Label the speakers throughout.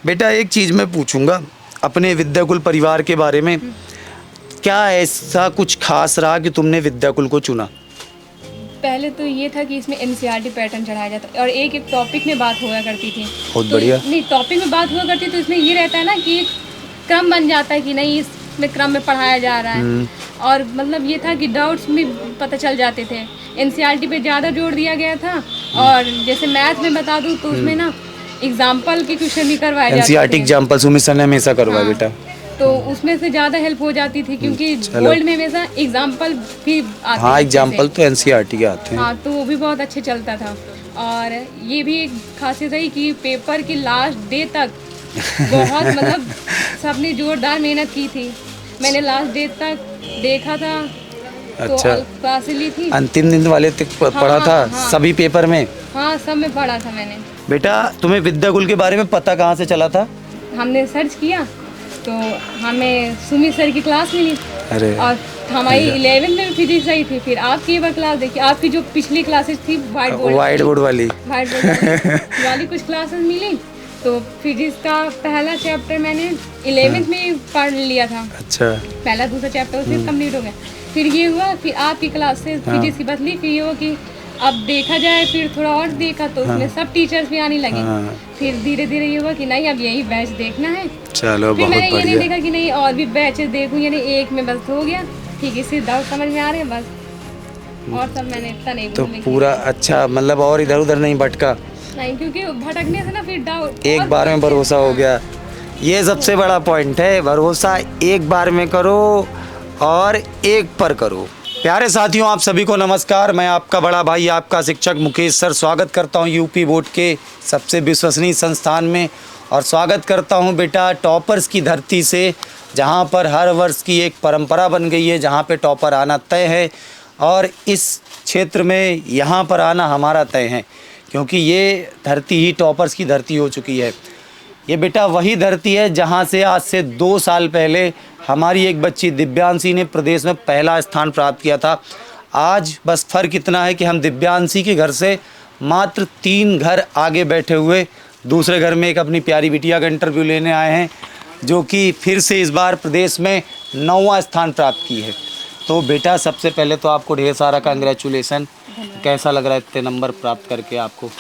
Speaker 1: बेटा एक चीज़ मैं पूछूंगा अपने विद्याकुल परिवार के बारे में, क्या ऐसा कुछ खास रहा कि तुमने विद्याकुल को चुना?
Speaker 2: पहले तो ये था कि इसमें एनसीईआरटी पैटर्न चढ़ाया जाता और एक एक टॉपिक में बात हुआ करती थी।
Speaker 1: बहुत
Speaker 2: तो
Speaker 1: बढ़िया।
Speaker 2: नहीं, टॉपिक में बात हुआ करती तो इसमें ये रहता है ना कि एक क्रम बन जाता है कि नहीं इसमें क्रम में पढ़ाया जा रहा है। और मतलब ये था कि डाउट्स भी पता चल जाते थे। एनसीईआरटी पे ज़्यादा जोर दिया गया था। और जैसे मैथ में बता दूँ तो उसमें ना एग्जाम्पल के क्वेश्चन भी करवाए जाते
Speaker 1: एनसीईआरटी
Speaker 2: थे।
Speaker 1: एग्जाम्पल सुमित सर ने हमेशा करवाया
Speaker 2: हाँ,
Speaker 1: बेटा।
Speaker 2: तो उसमें से ज़्यादा हेल्प हो जाती थी क्योंकि
Speaker 1: चलो।
Speaker 2: बोर्ड में हमेशा एग्जाम्पल भी आते
Speaker 1: हाँ,
Speaker 2: थे
Speaker 1: एग्जाम्पल
Speaker 2: जैसे।
Speaker 1: तो एनसीईआरटी के आते हैं।
Speaker 2: हाँ, तो वो भी बहुत अच्छे चलता था। और ये भी एक खासियत रही कि पेपर की लास्ट डे तक बहुत मतलब सबने जोरदार मेहनत की थी। मैंने लास्ट डे तक देखा था। तो
Speaker 1: अच्छा।
Speaker 2: क्लासेस ली थी।
Speaker 1: अंतिम दिन वाले तक पढ़ा
Speaker 2: हाँ,
Speaker 1: था
Speaker 2: हाँ।
Speaker 1: सभी पेपर में?
Speaker 2: हाँ, सब में पढ़ा था मैंने।
Speaker 1: बेटा तुम्हें विद्याकुल के बारे में पता कहाँ से चला था?
Speaker 2: हमने सर्च किया तो हमें सुमित सर की क्लास मिली।
Speaker 1: अरे
Speaker 2: और हमारी 11th में फिजिक्स आई थी। फिर आपकी एक बार क्लास देखी, आपकी जो पिछली क्लासेस थी वाइट बोर्ड
Speaker 1: वाली।
Speaker 2: वाली कुछ क्लासेस मिली। तो फिजिक्स का पहला चैप्टर मैंने 11th में पढ़ लिया था।
Speaker 1: अच्छा।
Speaker 2: पहला दूसरा चैप्टर उससे कंप्लीट हो गया। फिर ये हुआ, फिर आपकी क्लास से फिजिक्स की बदली। फिर ये हुआ कि अब देखा जाए, फिर थोड़ा और देखा तो उसमें सब टीचर्स भी आने लगे। फिर धीरे धीरे ये हुआ कि नहीं अब यही बैच देखना है।
Speaker 1: चलो
Speaker 2: फिर
Speaker 1: बहुत
Speaker 2: मैंने ये नहीं
Speaker 1: बढ़िया।
Speaker 2: देखा कि नहीं और भी बैचेस देखूं, यानी एक में बस हो गया। ठीक है, इससे डाउट समझ में आ रहे हैं बस। और सब मैंने इतना नहीं
Speaker 1: तो
Speaker 2: भूलने की।
Speaker 1: पूरा अच्छा, मतलब और इधर उधर नहीं भटका,
Speaker 2: नहीं, क्योंकि भटकने से ना फिर डाउट
Speaker 1: एक बार में भरोसा हो गया। ये सबसे बड़ा पॉइंट है, भरोसा एक बार में करो और एक पर करो। प्यारे साथियों, आप सभी को नमस्कार। मैं आपका बड़ा भाई, आपका शिक्षक मुकेश सर स्वागत करता हूं यूपी बोर्ड के सबसे विश्वसनीय संस्थान में। और स्वागत करता हूं बेटा टॉपर्स की धरती से, जहां पर हर वर्ष की एक परंपरा बन गई है, जहां पे टॉपर आना तय है। और इस क्षेत्र में यहाँ पर आना हमारा तय है, क्योंकि ये धरती ही टॉपर्स की धरती हो चुकी है। ये बेटा वही धरती है जहाँ से आज से 2 साल पहले हमारी एक बच्ची दिव्यांशी ने प्रदेश में पहला स्थान प्राप्त किया था। आज बस फ़र्क इतना है कि हम दिव्यांशी के घर से मात्र 3 घर आगे बैठे हुए दूसरे घर में एक अपनी प्यारी बिटिया का इंटरव्यू लेने आए हैं, जो कि फिर से इस बार प्रदेश में 9वां स्थान प्राप्त की है। तो बेटा सबसे पहले तो आपको ढेर सारा कांग्रेचुलेसन। कैसा लग रहा है इतने नंबर प्राप्त करके आपको?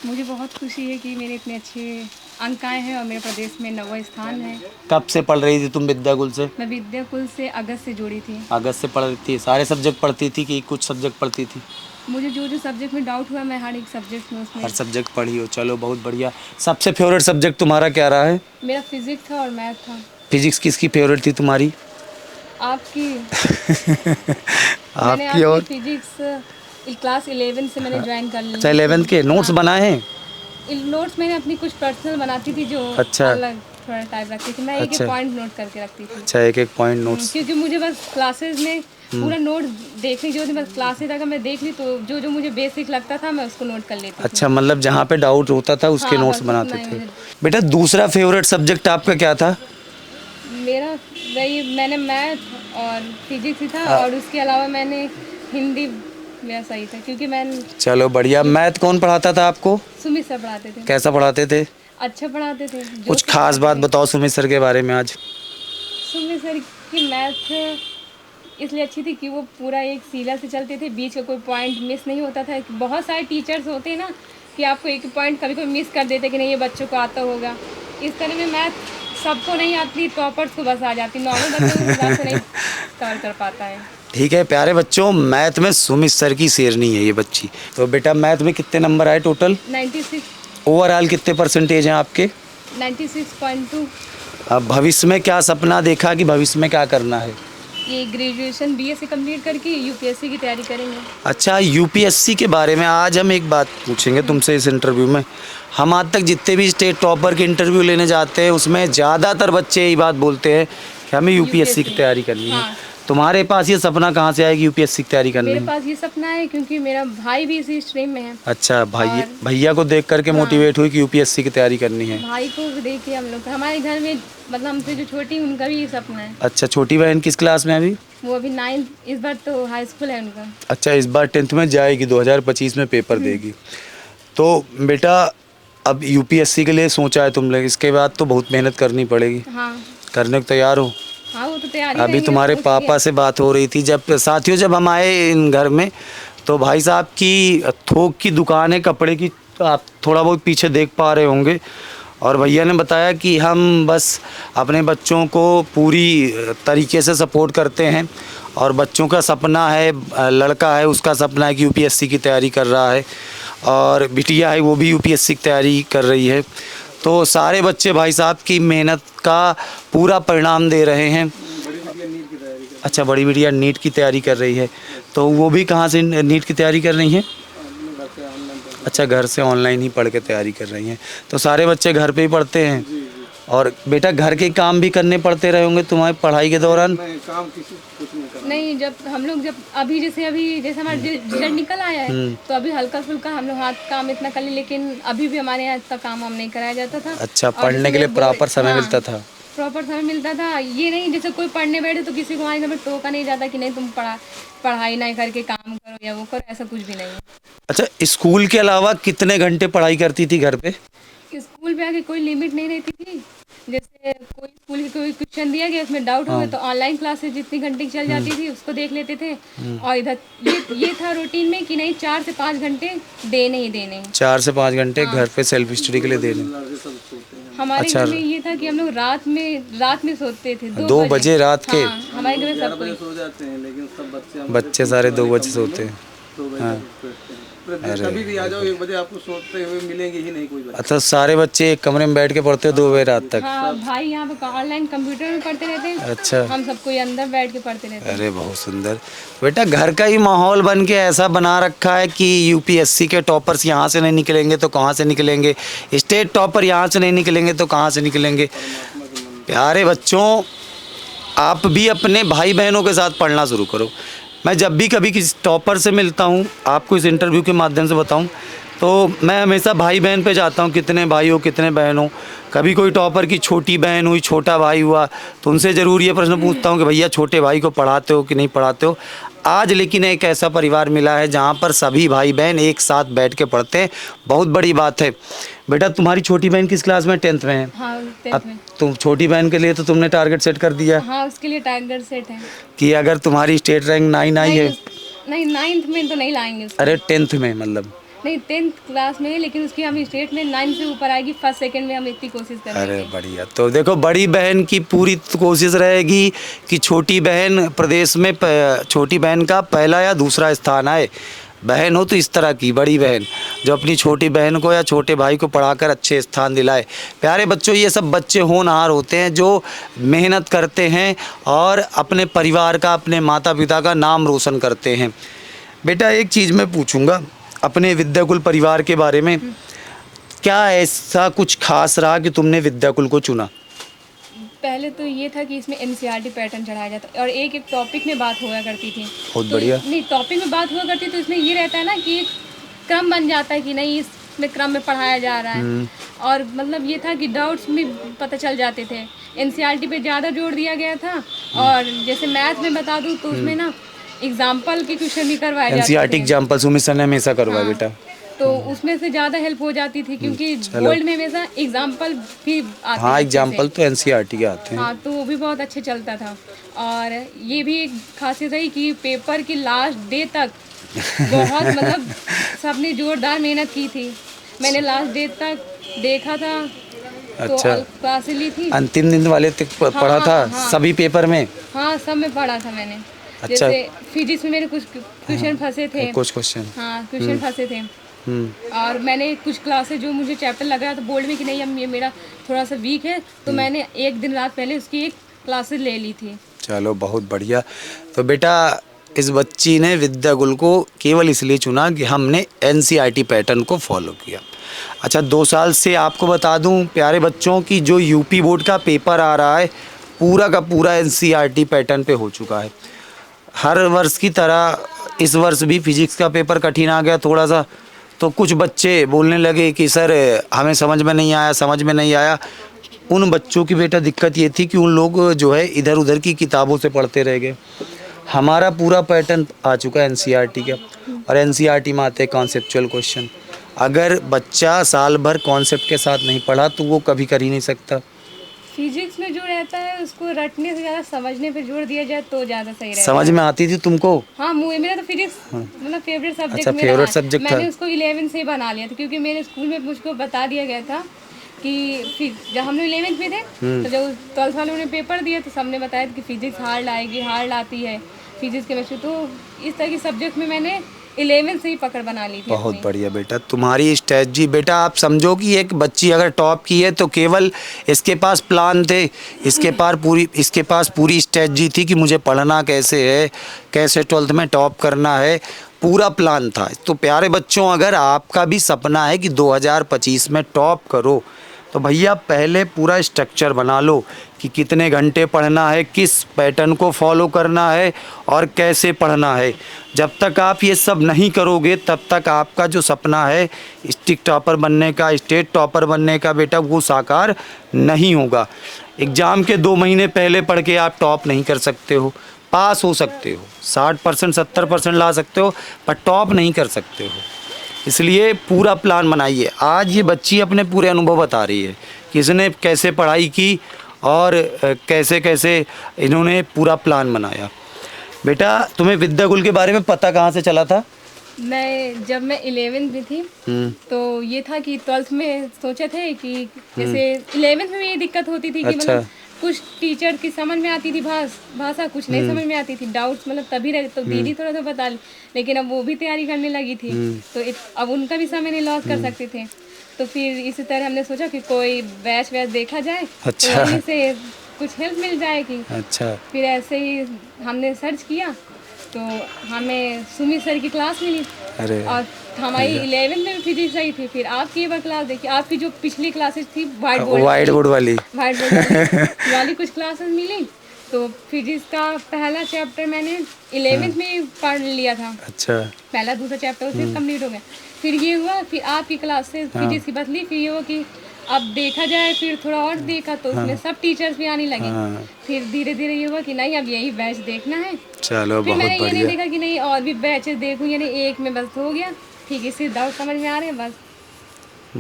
Speaker 2: मुझे बहुत खुशी है कि मेरे इतने अच्छे अंक आए हैं और मेरे प्रदेश में 9वां स्थान है।
Speaker 1: कब से पढ़ रही थी तुम विद्याकुल से?
Speaker 2: मैं विद्याकुल से अगस्त से जुड़ी थी।
Speaker 1: अगस्त से पढ़ रही थी? सारे सब्जेक्ट पढ़ती थी कि कुछ सब्जेक्ट पढ़ती थी?
Speaker 2: मुझे जो जो सब्जेक्ट में डाउट हुआ मैं हर एक सब्जेक्ट में उसमें
Speaker 1: हर सब्जेक्ट पढ़ी हो, चलो बहुत बढ़िया। सबसे फेवरेट सब्जेक्ट तुम्हारा क्या रहा है?
Speaker 2: मेरा फिजिक्स था और मैथ था।
Speaker 1: फिजिक्स किसकी फेवरेट थी तुम्हारी?
Speaker 2: आपकी। मैंने
Speaker 1: आपकी। और
Speaker 2: फिजिक्स क्लास 11 से मैंने ज्वाइन कर लिया।
Speaker 1: अच्छा, 11th के नोट्स बनाए हैं?
Speaker 2: नोट्स मैंने अपनी कुछ पर्सनल बनाती थी जो
Speaker 1: अच्छा।
Speaker 2: अलग थोड़ा टाइप रखती थी। मैं एक
Speaker 1: अच्छा।
Speaker 2: एक पॉइंट नोट करके रखती थी।
Speaker 1: अच्छा, एक एक पॉइंट नोट्स।
Speaker 2: क्योंकि मुझे बस क्लासेस में पूरा नोट देखने की जरूरत नहीं, बस क्लासेस अगर मैं देख ली तो जो जो मुझे बेसिक लगता था मैं उसको नोट कर लेती थी।
Speaker 1: अच्छा, मतलब जहाँ पे डाउट होता था उसके
Speaker 2: हाँ,
Speaker 1: नोट्स
Speaker 2: बस
Speaker 1: बनाते
Speaker 2: उतना ही
Speaker 1: थे।
Speaker 2: मुझे।
Speaker 1: बेटा दूसरा फेवरेट सब्जेक्ट आपका क्या था?
Speaker 2: मेरा वही, मैंने मैथ और फिजिक्स ही था। और उसके अलावा मैंने हिंदी, मेरा सही था क्योंकि मैं।
Speaker 1: चलो बढ़िया। मैथ कौन पढ़ाता था आपको?
Speaker 2: सुमित सर पढ़ाते थे।
Speaker 1: कैसा पढ़ाते थे?
Speaker 2: अच्छा पढ़ाते थे।
Speaker 1: कुछ खास बात बताओ सुमित सर के बारे में आज।
Speaker 2: सुमित सर की मैथ इसलिए अच्छी थी कि वो पूरा एक सीला से चलते थे, बीच का कोई पॉइंट मिस नहीं होता था। बहुत सारे टीचर्स होते हैं ना कि आपको एक पॉइंट कभी कोई मिस कर देते कि नहीं ये बच्चों को आता होगा। इस तरह में मैथ सबको नहीं आती, टॉपर्स को बस आ जाती, नॉर्मल बच्चों को ज़्यादा से नहीं कवर कर पाता है।
Speaker 1: ठीक है प्यारे बच्चों, मैथ में सुमित सर की शेरनी है ये बच्ची। तो बेटा मैथ में कितने नंबर आए टोटल?
Speaker 2: 96।
Speaker 1: ओवरऑल कितने परसेंटेज हैं आपके?
Speaker 2: 96.2।
Speaker 1: अब भविष्य में क्या सपना देखा कि भविष्य में क्या करना है?
Speaker 2: ये ग्रेजुएशन बीएससी कंप्लीट करके यूपीएससी की तैयारी करेंगे।
Speaker 1: अच्छा, यूपीएससी के बारे में आज हम एक बात पूछेंगे तुमसे इस इंटरव्यू में। हम आज तक जितने भी स्टेट टॉपर के इंटरव्यू लेने जाते हैं उसमें ज़्यादातर बच्चे यही बात बोलते हैं कि हमें यूपीएससी की तैयारी करनी है।
Speaker 2: हाँ।
Speaker 1: तुम्हारे पास ये सपना कहाँ से आया कि यूपीएससी की तैयारी करनी
Speaker 2: मेरे
Speaker 1: है?
Speaker 2: पास ये सपना है क्योंकि मेरा भाई भी इसी स्ट्रीम में है।
Speaker 1: अच्छा, भैया को देख करके मोटिवेट हुई कि यूपीएससी की तैयारी करनी है।
Speaker 2: भाई को देख के हम लोग, हमारे घर में मतलब हमसे जो छोटी उनका भी ये सपना है।
Speaker 1: अच्छा, छोटी बहन किस क्लास में अभी?
Speaker 2: वो अभी 9th, इस बार तो हाई स्कूल है उनका।
Speaker 1: अच्छा, इस बार 10th में जाएगी, 2025 में पेपर देगी। तो बेटा अब यूपीएससी के लिए सोचा है तुमने, इसके बाद तो बहुत मेहनत करनी पड़ेगी।
Speaker 2: हाँ
Speaker 1: करने को तैयार हो?
Speaker 2: हाँ, वो तो तैयारी
Speaker 1: अभी
Speaker 2: रहेगी,
Speaker 1: तुम्हारे
Speaker 2: सोच के।
Speaker 1: पापा से बात हो रही थी, जब साथियों जब हम आए इन घर में तो भाई साहब की थोक की दुकान है कपड़े की, तो आप थोड़ा बहुत पीछे देख पा रहे होंगे। और भैया ने बताया कि हम बस अपने बच्चों को पूरी तरीके से सपोर्ट करते हैं, और बच्चों का सपना है, लड़का है उसका सपना है कि यूपीएससी की तैयारी कर रहा है, और बिटिया है वो भी यूपीएससी की तैयारी कर रही है। तो सारे बच्चे भाई साहब की मेहनत का पूरा परिणाम दे रहे हैं। अच्छा, बड़ी बिटिया नीट की तैयारी कर रही है, तो वो भी कहाँ से नीट की तैयारी कर रही हैं? अच्छा, घर से ऑनलाइन ही पढ़ के तैयारी कर रही हैं। तो सारे बच्चे घर पे ही पढ़ते हैं। और बेटा घर के काम भी करने पड़ते रहे होंगे तुम्हारी पढ़ाई के दौरान?
Speaker 3: काम किसी कुछ नहीं करना।
Speaker 2: नहीं, जब हम लोग जब अभी जैसे हमारा रिजल्ट निकल आया है, तो अभी हल्का फुल्का हम लोग हाथ काम इतना कर लिए, लेकिन अभी भी हमारे यहाँ इतना काम हम नहीं कराया जाता था।
Speaker 1: अच्छा,
Speaker 2: और
Speaker 1: पढ़ने के लिए
Speaker 2: जैसे
Speaker 1: प्रॉपर समय
Speaker 2: हाँ,
Speaker 1: मिलता था?
Speaker 2: प्रॉपर समय मिलता था। ये नहीं जैसे कोई पढ़ने बैठे तो किसी को हमारे घर में टोका नहीं जाता कि नहीं तुम पढ़ाई नहीं करके काम करो या वो करो, ऐसा कुछ भी नहीं है।
Speaker 1: अच्छा, स्कूल के अलावा कितने घंटे पढ़ाई करती थी घर पे?
Speaker 2: स्कूल पे आके कोई लिमिट नहीं रहती थी। जैसे कोई स्कूल के कोई क्वेश्चन दिया गया उसमें डाउट हो गया तो ऑनलाइन क्लासेस जितनी घंटे की चल जाती थी उसको देख लेते थे। और इधर ये था रूटीन में कि नहीं 4 से 5 घंटे देने ही देने।
Speaker 1: 4 से 5 घंटे घर पे सेल्फ स्टडी के लिए देने।
Speaker 3: लड़के सब सोते हैं।
Speaker 2: हमारे
Speaker 1: अच्छा।
Speaker 2: घर में ये था कि हम लोग रात में सोते थे
Speaker 1: 2 बजे रात के?
Speaker 2: हाँ, हमारे घर में
Speaker 3: 11
Speaker 2: सब
Speaker 3: बजे
Speaker 2: कोई
Speaker 3: सो जाते हैं, लेकिन सब बच्चे
Speaker 1: बच्चे सारे 2 बजे सोते हैं।
Speaker 3: 2 बजे तक सोते हैं। कभी भी आ जाओ 1 बजे आपको सोते हुए मिलेंगे ही नहीं कोई बच्चे।
Speaker 1: अच्छा, सारे बच्चे एक कमरे में बैठ के पढ़ते हो 2 बजे रात तक?
Speaker 2: हाँ, भाई यहाँ पे ऑनलाइन कंप्यूटर में पढ़ते रहते हैं।
Speaker 1: अच्छा,
Speaker 2: हम सब कोई अंदर बैठ के पढ़ते रहते हैं।
Speaker 1: अरे बहुत सुंदर। बेटा घर का ही माहौल बन के ऐसा बना रखा है कि यूपीएससी के टॉपर्स यहाँ से नहीं निकलेंगे तो कहाँ से निकलेंगे, स्टेट टॉपर यहाँ से नहीं निकलेंगे तो कहाँ से निकलेंगे। प्यारे बच्चों, आप भी अपने भाई बहनों के साथ पढ़ना शुरू करो। मैं जब भी कभी किसी टॉपर से मिलता हूँ, आपको इस इंटरव्यू के माध्यम से बताऊँ, तो मैं हमेशा भाई बहन पे जाता हूँ, कितने भाई हो कितने बहन हो। कभी कोई टॉपर की छोटी बहन हुई, छोटा भाई हुआ, तो उनसे ज़रूर ये प्रश्न पूछता हूँ कि भैया छोटे भाई को पढ़ाते हो कि नहीं पढ़ाते हो। आज लेकिन एक ऐसा परिवार मिला है जहाँ पर सभी भाई बहन एक साथ बैठ के पढ़ते हैं, बहुत बड़ी बात है। बेटा तुम्हारी छोटी बहन किस क्लास में? 10th में है।
Speaker 2: हाँ,
Speaker 1: अब
Speaker 2: 10th में।
Speaker 1: तुम छोटी बहन के लिए तो तुमने टारगेट सेट कर दिया
Speaker 2: हाँ, उसके लिए टारगेट सेट है।
Speaker 1: कि अगर तुम्हारी स्टेट रैंक 9 आई है?
Speaker 2: नहीं 9th में तो नहीं लाएंगे उसको।
Speaker 1: अरे 10th में मतलब?
Speaker 2: नहीं 10th क्लास में है, लेकिन उसकी हम स्टेट में 9 से ऊपर आएगी, फर्स्ट सेकंड में हम इतनी कोशिश
Speaker 1: अरे
Speaker 2: करेंगे।
Speaker 1: बढ़िया। तो देखो बड़ी बहन की पूरी कोशिश रहेगी कि छोटी बहन प्रदेश में छोटी बहन का पहला या दूसरा स्थान आए। बहन हो तो इस तरह की बड़ी बहन जो अपनी छोटी बहन को या छोटे भाई को पढ़ाकर अच्छे स्थान दिलाए। प्यारे बच्चों, ये सब बच्चे होनहार होते हैं जो मेहनत करते हैं और अपने परिवार का, अपने माता पिता का नाम रोशन करते हैं। बेटा एक चीज़ मैं पूछूंगा अपने विद्याकुल परिवार के बारे में, क्या ऐसा कुछ खास रहा कि तुमने विद्याकुल को चुना?
Speaker 2: पहले तो ये था कि इसमें एनसीईआरटी पैटर्न चढ़ाया जाता और एक टॉपिक में बात हुआ करती थी।
Speaker 1: बहुत
Speaker 2: तो
Speaker 1: बढ़िया।
Speaker 2: नहीं, टॉपिक में बात हुआ करती तो इसमें ये रहता है ना कि एक क्रम बन जाता है कि नहीं इसमें क्रम में पढ़ाया जा रहा है। और मतलब ये था कि डाउट्स भी पता चल जाते थे। एनसीईआरटी पे ज़्यादा जोर दिया गया था। और जैसे मैथ में बता दूँ तो उसमें ना एग्जाम्पल के क्वेश्चन भी करवाए जाते
Speaker 1: एनसीईआरटी
Speaker 2: थे।
Speaker 1: एग्जाम्पल सुमित सर ने हमेशा करवाया
Speaker 2: हाँ।
Speaker 1: बेटा।
Speaker 2: तो उसमें से ज़्यादा हेल्प हो जाती थी क्योंकि बोर्ड में हमेशा एग्जाम्पल भी आते
Speaker 1: हाँ,
Speaker 2: थे
Speaker 1: एग्जाम्पल तो एनसीईआरटी के आते हैं।
Speaker 2: हाँ, तो वो भी बहुत अच्छे चलता था। और ये भी एक खासियत रही कि पेपर की लास्ट डे तक बहुत मतलब सबने जोरदार मेहनत की थी। मैंने लास्ट डे तक देखा था तो
Speaker 1: अच्छा।
Speaker 2: क्लासेस ली थी।
Speaker 1: अंतिम दिन वाले तक पढ़ा था
Speaker 2: हाँ।
Speaker 1: सभी पेपर में?
Speaker 2: हाँ, सब में पढ़ा था मैंने।
Speaker 1: अच्छा।
Speaker 2: जैसे फिजिक्स में मेरे कुछ क्वेश्चन फंसे थे।
Speaker 1: कुछ क्वेश्चन?
Speaker 2: हाँ, क्वेश्चन फंसे थे। और मैंने कुछ क्लासेस जो मुझे चैप्टर लग रहा था बोर्ड में कि नहीं अब ये मेरा थोड़ा सा वीक है, तो मैंने एक दिन रात पहले उसकी एक क्लासेस ले ली थी।
Speaker 1: चलो बहुत बढ़िया। तो बेटा इस बच्ची ने विद्याकुल को केवल इसलिए चुना कि हमने एनसीईआरटी पैटर्न को फॉलो किया। अच्छा, 2 साल से आपको बता दूं प्यारे बच्चों की जो यूपी बोर्ड का पेपर आ रहा है पूरा का पूरा एनसीईआरटी पैटर्न पे हो चुका है। हर वर्ष की तरह इस वर्ष भी फिजिक्स का पेपर कठिन आ गया थोड़ा सा, तो कुछ बच्चे बोलने लगे कि सर हमें समझ में नहीं आया। उन बच्चों की बेटा दिक्कत ये थी कि उन लोग जो है इधर उधर की किताबों से पढ़ते रह गए। हमारा पूरा पैटर्न आ चुका है एनसीईआरटी का, और एनसीईआरटी में आते हैं कॉन्सेप्चुअल क्वेश्चन। अगर बच्चा साल भर कॉन्सेप्ट के साथ नहीं पढ़ा तो वो कभी कर ही नहीं सकता।
Speaker 2: फिजिक्स में जो रहता है उसको रटने से ज़्यादा समझने पे जोर दिया जाए तो ज़्यादा सही रहता
Speaker 1: समझ
Speaker 2: है।
Speaker 1: में आती थी तुमको?
Speaker 2: हाँ, मेरा तो फिजिक्स मतलब फेवरेट सब्जेक्ट
Speaker 1: अच्छा,
Speaker 2: मेरा
Speaker 1: favorite
Speaker 2: है।
Speaker 1: subject था।
Speaker 2: मैंने उसको 11 से ही बना लिया था क्योंकि मेरे स्कूल में मुझको बता दिया गया था कि जब हम लोग 11th में थे तो जब 12th वालों ने पेपर दिया तो सबने बताया कि फिजिक्स हार्ड आएगी, हार्ड आती है फिजिक्स केमिस्ट्री। तो इस तरह के सब्जेक्ट में मैंने 11 से ही पकड़ बना ली थी
Speaker 1: बहुत
Speaker 2: अपनी।
Speaker 1: बढ़िया बेटा, तुम्हारी स्ट्रेटजी। बेटा आप समझो कि एक बच्ची अगर टॉप की है तो केवल इसके पास प्लान थे, इसके पास पूरी स्ट्रेटजी थी कि मुझे पढ़ना कैसे है, कैसे 12th में टॉप करना है, पूरा प्लान था। तो प्यारे बच्चों, अगर आपका भी सपना है कि 2025 में टॉप करो तो भैया पहले पूरा स्ट्रक्चर बना लो कि कितने घंटे पढ़ना है, किस पैटर्न को फॉलो करना है और कैसे पढ़ना है। जब तक आप ये सब नहीं करोगे तब तक आपका जो सपना है स्टिक टॉपर बनने का, स्टेट टॉपर बनने का, बेटा वो साकार नहीं होगा। एग्ज़ाम के 2 महीने पहले पढ़ के आप टॉप नहीं कर सकते हो। पास हो सकते हो, 60% 70% ला सकते हो, पर टॉप नहीं कर सकते हो। इसलिए पूरा प्लान बनाइए। आज ये बच्ची अपने पूरे अनुभव बता रही है कि इसने कैसे पढ़ाई की और कैसे कैसे इन्होंने पूरा प्लान बनाया। बेटा तुम्हें विद्याकुल के बारे में पता कहाँ से चला था?
Speaker 2: जब मैं 11th में थी तो ये था कि 12th में सोचे थे कि जैसे 11th में भी ये दिक्कत होती थी कि
Speaker 1: अच्छा।
Speaker 2: मतलब कुछ टीचर की समझ में आती थी भाषा, कुछ नहीं समझ में आती थी, डाउट्स मतलब तभी रहे तो दीदी थोड़ा सा बता ली, लेकिन अब वो भी तैयारी करने लगी थी तो अब उनका भी समय नहीं लॉस कर सकते थे। तो फिर इसी तरह हमने सोचा कि कोई बैच देखा जाए
Speaker 1: अच्छा।
Speaker 2: तो वहीं से कुछ हेल्प मिल जाएगी।
Speaker 1: अच्छा।
Speaker 2: फिर ऐसे ही हमने सर्च किया तो हमें सुमित सर की क्लास मिली
Speaker 1: अरे
Speaker 2: और हमारी 11th में भी फिजिक्स आई थी। फिर आपकी एक बार क्लास देखी, आपकी जो पिछली क्लासेस थी व्हाइट बोर्ड वाली कुछ क्लासेस मिली तो फिजिक्स का पहला चैप्टर मैंने 11th में ही पढ़ लिया था।
Speaker 1: अच्छा।
Speaker 2: पहला दूसरा चैप्टर उससे कंप्लीट हो गया। फिर ये हुआ, फिर आपकी क्लास से फिजिक्स की बदली, फिर ये हुआ कि अब देखा जाए, फिर थोड़ा और देखा तो उसमें सब टीचर्स भी आने लगे। फिर धीरे धीरे ये हुआ कि नहीं अब यही बैच देखना है।
Speaker 1: चलो
Speaker 2: फिर मैंने
Speaker 1: बहुत
Speaker 2: ये नहीं
Speaker 1: बढ़िया।
Speaker 2: देखा कि नहीं और भी बैचेस देखूं, यानी एक में बस हो गया ठीक है, इससे डाउट समझ में आ रहे हैं बस,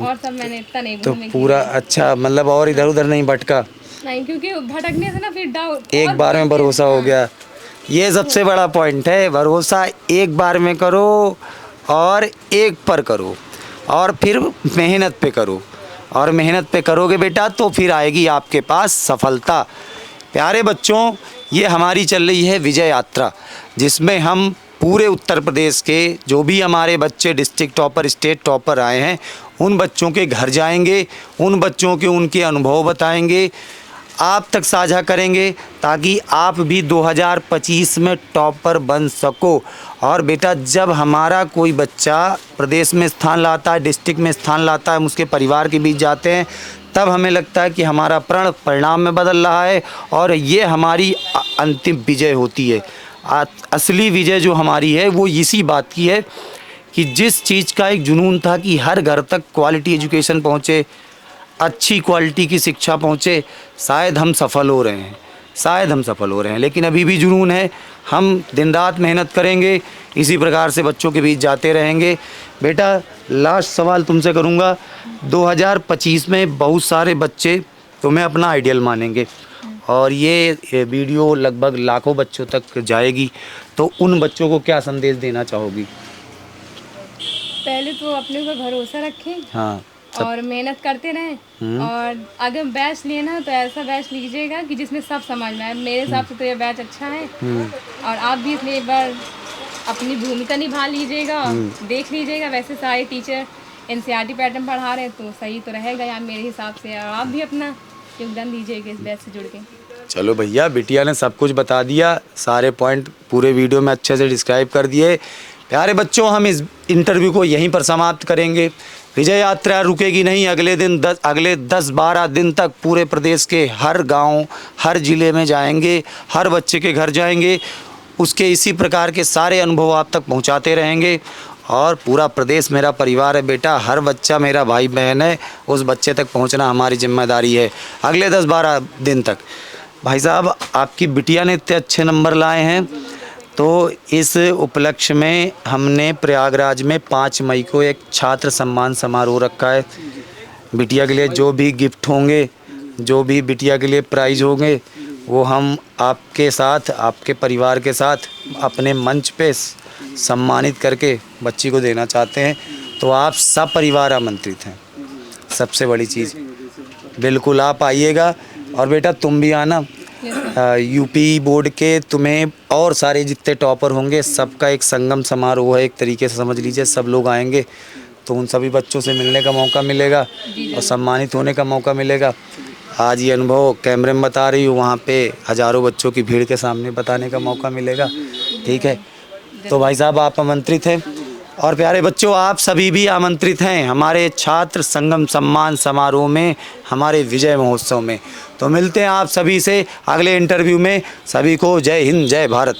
Speaker 2: और सब मैंने इतना नहीं
Speaker 1: तो
Speaker 2: घूमे
Speaker 1: पूरा अच्छा, मतलब और इधर उधर नहीं भटका,
Speaker 2: नहीं, क्योंकि भटकने से ना फिर डाउट
Speaker 1: एक बार में भरोसा हो गया। ये सबसे बड़ा पॉइंट है, भरोसा एक बार में करो और एक पर करो और फिर मेहनत पे करो, और मेहनत पे करोगे बेटा तो फिर आएगी आपके पास सफलता। प्यारे बच्चों, ये हमारी चल रही है विजय यात्रा, जिसमें हम पूरे उत्तर प्रदेश के जो भी हमारे बच्चे डिस्ट्रिक्ट टॉपर, स्टेट टॉपर आए हैं, उन बच्चों के घर जाएंगे, उन बच्चों के उनके अनुभव बताएंगे, आप तक साझा करेंगे ताकि आप भी 2025 में टॉपर बन सको। और बेटा जब हमारा कोई बच्चा प्रदेश में स्थान लाता है, डिस्ट्रिक्ट में स्थान लाता है, हम उसके परिवार के बीच जाते हैं, तब हमें लगता है कि हमारा प्रण परिणाम में बदल रहा है और ये हमारी अंतिम विजय होती है। असली विजय जो हमारी है वो इसी बात की है कि जिस चीज़ का एक जुनून था कि हर घर तक क्वालिटी एजुकेशन पहुँचे, अच्छी क्वालिटी की शिक्षा पहुँचे, शायद हम सफल हो रहे हैं, शायद हम सफल हो रहे हैं, लेकिन अभी भी जुनून है। हम दिन रात मेहनत करेंगे, इसी प्रकार से बच्चों के बीच जाते रहेंगे। बेटा लास्ट सवाल तुमसे करूँगा, 2025 में बहुत सारे बच्चे तुम्हें अपना आइडियल मानेंगे और ये वीडियो लगभग लाखों बच्चों तक जाएगी, तो उन बच्चों को क्या संदेश देना चाहोगी?
Speaker 2: पहले तो अपने ऊपर भरोसा रखें,
Speaker 1: हाँ,
Speaker 2: और मेहनत करते रहें, और अगर बैच लेना तो ऐसा बैच लीजिएगा कि जिसमें सब समझ में आए। मेरे हिसाब से तो ये बैच अच्छा है और आप भी इसमें एक बार अपनी भूमिका निभा लीजिएगा, देख लीजिएगा। वैसे सारे टीचर NCERT पैटर्न पढ़ा रहे हैं तो सही तो रहेगा यार मेरे हिसाब से, और आप भी अपना योगदान दीजिएगा इस बैच से जुड़ के।
Speaker 1: चलो भैया, बिटिया ने सब कुछ बता दिया, सारे पॉइंट पूरे वीडियो में अच्छे से डिस्क्राइब कर दिए। प्यारे बच्चों, हम इस इंटरव्यू को यहीं पर समाप्त करेंगे। विजय यात्रा रुकेगी नहीं, अगले 10-12 दिन तक पूरे प्रदेश के हर गांव, हर ज़िले में जाएंगे, हर बच्चे के घर जाएंगे, उसके इसी प्रकार के सारे अनुभव आप तक पहुंचाते रहेंगे। और पूरा प्रदेश मेरा परिवार है बेटा, हर बच्चा मेरा भाई बहन है, उस बच्चे तक पहुंचना हमारी जिम्मेदारी है अगले 10-12 दिन तक। भाई साहब, आपकी बिटिया ने इतने अच्छे नंबर लाए हैं तो इस उपलक्ष्य में हमने प्रयागराज में 5 मई को एक छात्र सम्मान समारोह रखा है। बिटिया के लिए जो भी गिफ्ट होंगे, जो भी बिटिया के लिए प्राइज़ होंगे, वो हम आपके साथ, आपके परिवार के साथ अपने मंच पे सम्मानित करके बच्ची को देना चाहते हैं। तो आप सब परिवार आमंत्रित हैं। सबसे बड़ी चीज़, बिल्कुल आप आइएगा। और बेटा तुम भी आना। यूपी बोर्ड के तुम्हें और सारे जितने टॉपर होंगे सबका एक संगम समारोह है, एक तरीके से समझ लीजिए। सब लोग आएंगे तो उन सभी बच्चों से मिलने का मौका मिलेगा और सम्मानित होने का मौका मिलेगा। आज ये अनुभव कैमरे में बता रही हूँ, वहाँ पे हज़ारों बच्चों की भीड़ के सामने बताने का मौका मिलेगा। ठीक है, तो भाई साहब आप आमंत्रित हैं और प्यारे बच्चों आप सभी भी आमंत्रित हैं हमारे छात्र संगम सम्मान समारोह में, हमारे विजय महोत्सव में। तो मिलते हैं आप सभी से अगले इंटरव्यू में। सभी को जय हिंद, जय भारत।